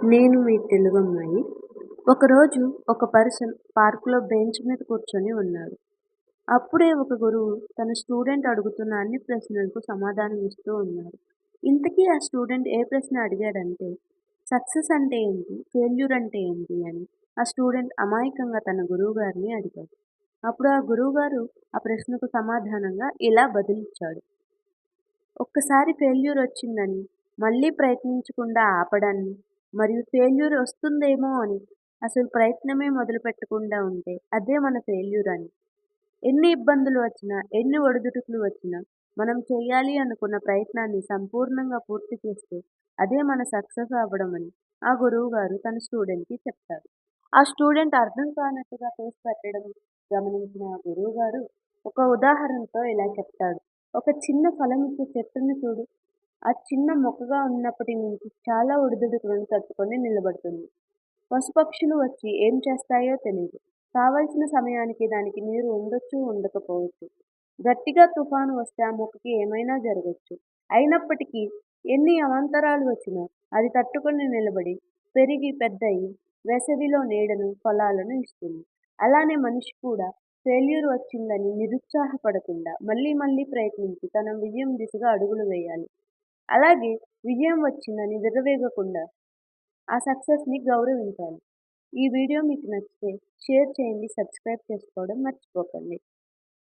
నేను మీ తెలుగమ్మాయి. ఒకరోజు ఒక పర్సన్ పార్కులో బెంచ్ మీద కూర్చొని ఉన్నాడు. అప్పుడే ఒక గురువు తన స్టూడెంట్ అడుగుతున్న అన్ని ప్రశ్నలకు సమాధానం ఇస్తూ ఉన్నాడు. ఇంతకీ ఆ స్టూడెంట్ ఏ ప్రశ్న అడిగాడంటే, సక్సెస్ అంటే ఏంటి? ఫెయిల్యూర్ అంటే ఏంటి? అని ఆ స్టూడెంట్ అమాయకంగా తన గురువుగారిని అడిగాడు. అప్పుడు ఆ గురువుగారు ఆ ప్రశ్నకు సమాధానంగా ఇలా బదులిచ్చాడు. ఒక్కసారి ఫెయిల్యూర్ వచ్చిందని మళ్ళీ ప్రయత్నించకుండా ఆపడాన్ని, మరియు ఫెయిల్యూర్ వస్తుందేమో అని అసలు ప్రయత్నమే మొదలుపెట్టకుండా ఉంటే అదే మన ఫెయిల్యూర్ అని. ఎన్ని ఇబ్బందులు వచ్చినా, ఎన్ని ఒడిదుడుకులు వచ్చినా మనం చేయాలి అనుకున్న ప్రయత్నాన్ని సంపూర్ణంగా పూర్తి చేస్తే అదే మన సక్సెస్ అవ్వడం అని ఆ గురువుగారు తన స్టూడెంట్‌కి చెప్తారు. ఆ స్టూడెంట్ అర్థం కానట్టుగా ఫేస్ పెట్టడం గమనించిన ఆ గురువుగారు ఒక ఉదాహరణతో ఇలా చెప్తాడు. ఒక చిన్న ఫలమిచ్చే చెట్టుని చూడు. ఆ చిన్న మొక్కగా ఉన్నప్పటి నుంచి చాలా ఒడిదుడుకులను తట్టుకొని నిలబడుతుంది. పశుపక్షులు వచ్చి ఏం చేస్తాయో తెలీదు. కావలసిన సమయానికి దానికి నీరు ఉండొచ్చు, ఉండకపోవచ్చు. గట్టిగా తుఫాను వస్తే ఆ మొక్కకి ఏమైనా జరగొచ్చు. అయినప్పటికీ ఎన్ని అవాంతరాలు వచ్చినా అది తట్టుకొని నిలబడి, పెరిగి పెద్దయి, వేసవిలో నీడను, ఫలాలను ఇస్తుంది. అలానే మనిషి కూడా ఫెయిల్యూర్ వచ్చిందని నిరుత్సాహపడకుండా మళ్ళీ మళ్ళీ ప్రయత్నించి తన విజయం దిశగా అడుగులు వేయాలి. అలాగే విజయం వచ్చిందని విర్రవీగకుండా ఆ సక్సెస్‌ని గౌరవించాలి. ఈ వీడియో మీకు నచ్చితే షేర్ చేయండి, సబ్స్క్రైబ్ చేసుకోవడం మర్చిపోకండి.